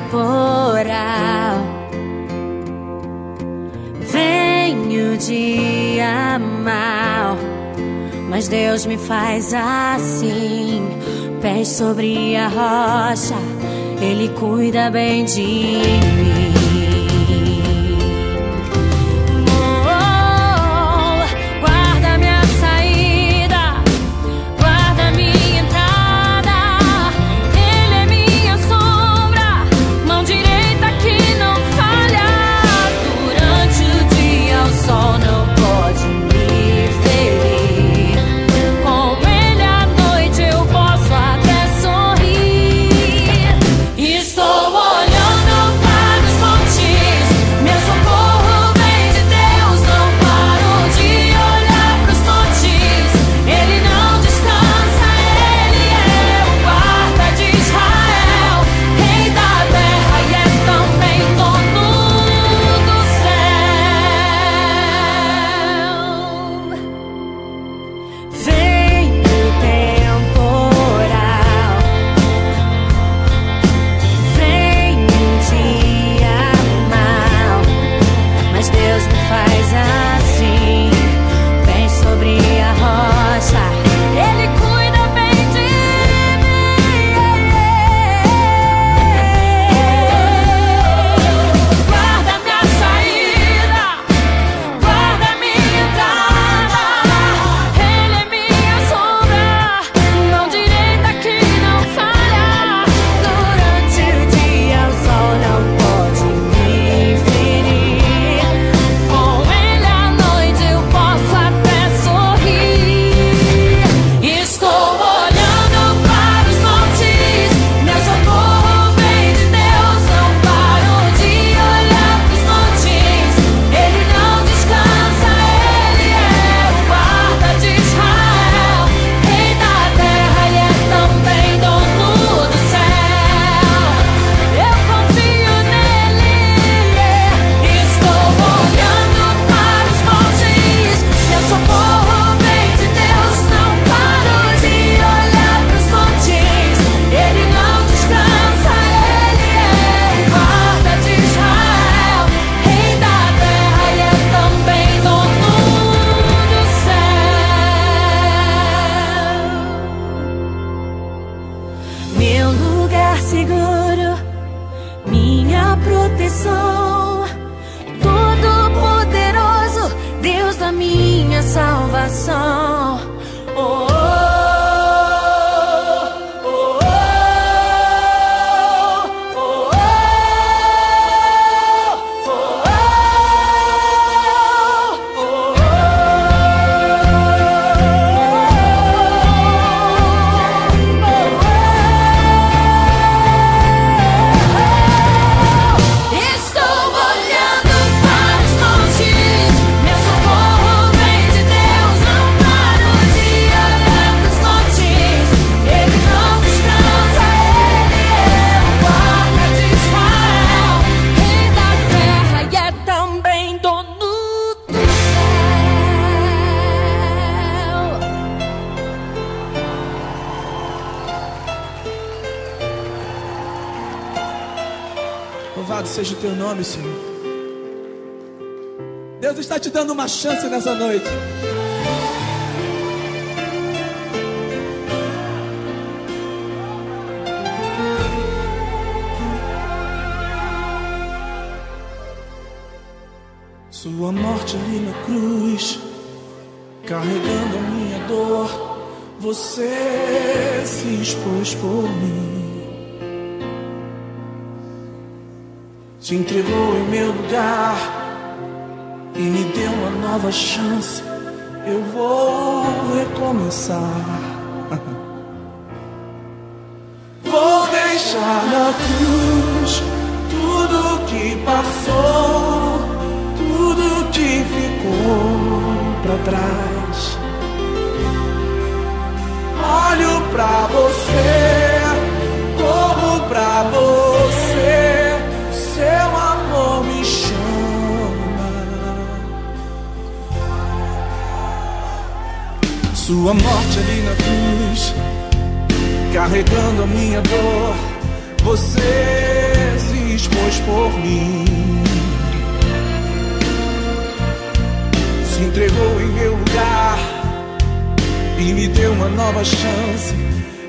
temporal. Venho de amar, mas Deus me faz assim. Pés sobre a rocha, Ele cuida bem de mim. Seguro, minha proteção, Todo-Poderoso, Deus da minha salvação. Oh, oh, oh, oh, Louvado seja o teu nome, Senhor. Deus está te dando uma chance nessa noite. Sua morte ali na cruz, carregando a minha dor, você se expôs por mim. Se entregou em meu lugar e me deu uma nova chance. Eu vou recomeçar. Vou deixar na cruz tudo que passou, tudo que ficou pra trás. Olho pra você, corro pra você. Seu amor me chama. Sua morte ali na cruz, carregando a minha dor, você se pôs por mim. Se entregou em meu lugar e me deu uma nova chance.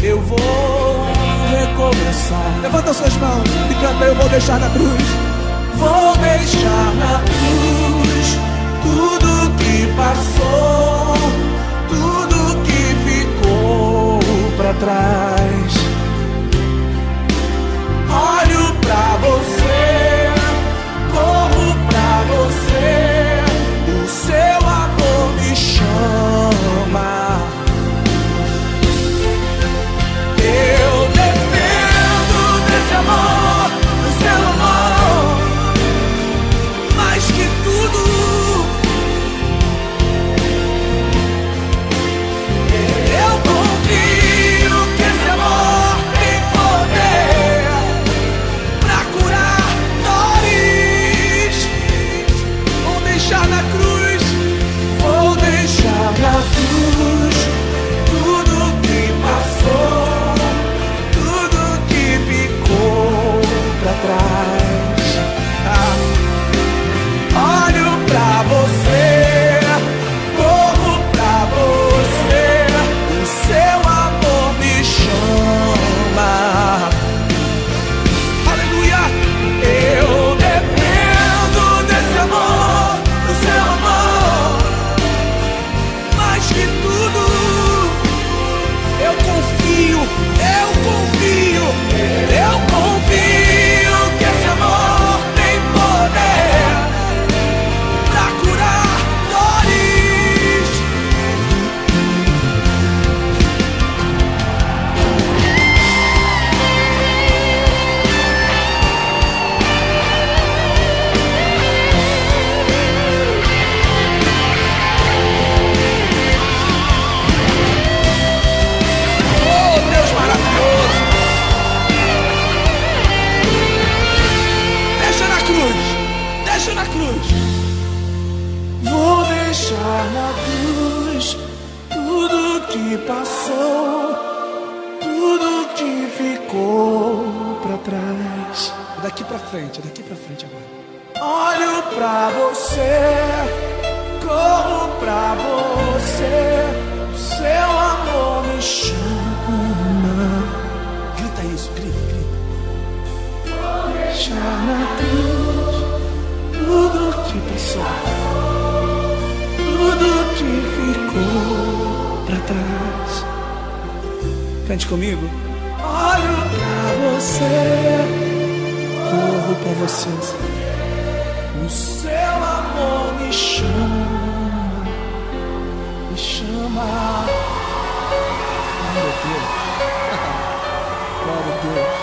Eu vou recomeçar. Levanta suas mãos e canta: eu vou deixar na cruz. Vou deixar na cruz tudo que passou, tudo que ficou pra trás. Olho pra você, corro pra você, o seu amor me chama. Eu dependo desse amor, do seu amor, mais que tudo. Eu confio que esse amor tem poder pra curar dores. Vou deixar na cruz, vou deixar na cruz tudo que passou, tudo que ficou pra trás. Olho pra você, corro pra você, o seu amor me chama. Aleluia! Eu dependo desse amor, do seu amor, mais que tudo. Eu confio, eu confio, eu confio que esse amor tem poder pra curar dores. Oh, Deus maravilhoso! Deixa na cruz, deixa na cruz. Vou deixar na cruz tudo que passou, tudo que ficou pra trás. Daqui pra frente agora. Olho pra você, corro pra você, o seu amor me chama. Grita isso, grita, grita. Vou deixar na cruz tudo que passou, tudo que ficou pra trás. Cante comigo. Olho pra você, corro pra você, o seu amor me chama, me chama. Glória a Deus, glória a Deus.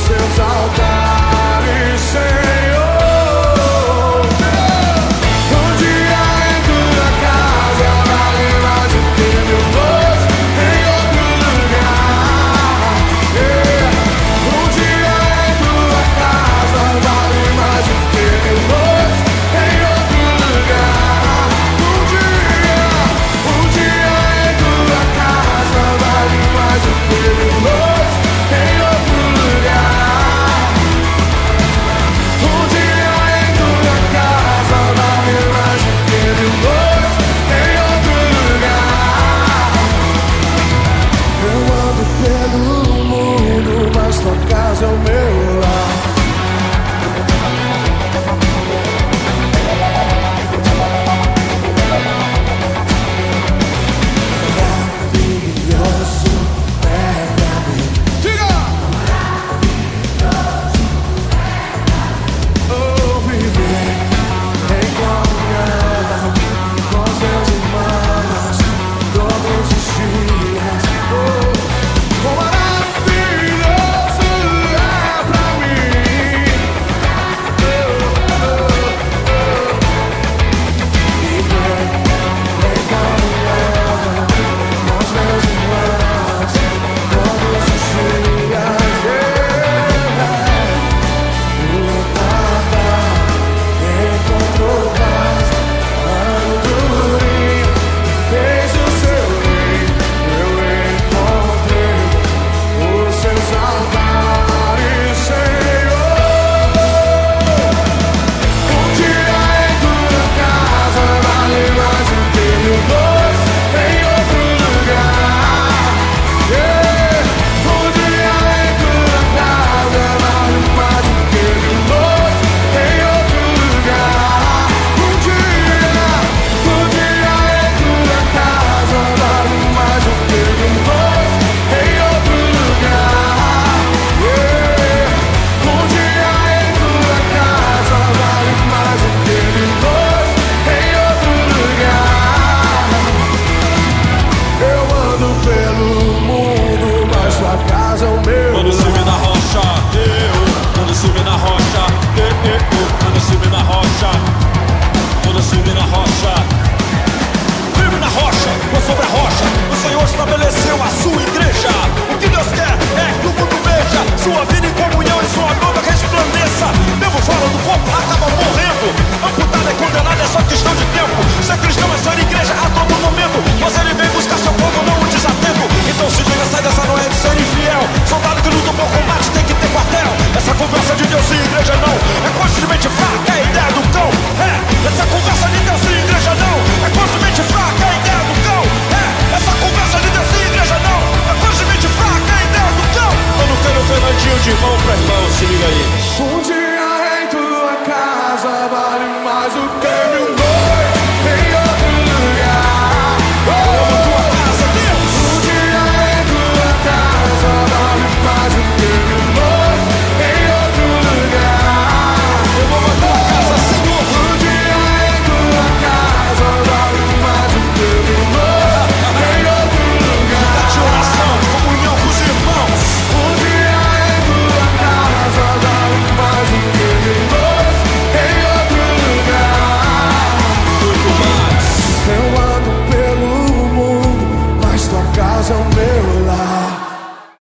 Seus altares. sua vida em comunhão e sua glória resplandeça. Mesmo fora do corpo, acaba morrendo. Amputado é condenado, é só questão de tempo. Ser cristão é ser igreja a todo momento. Mas ele vem buscar seu povo, não o desatento. Então se liga, sai dessa não é de ser infiel. Soldado que luta por combate tem que ter quartel. Essa conversa de Deus e igreja não é coisa de mente fraca.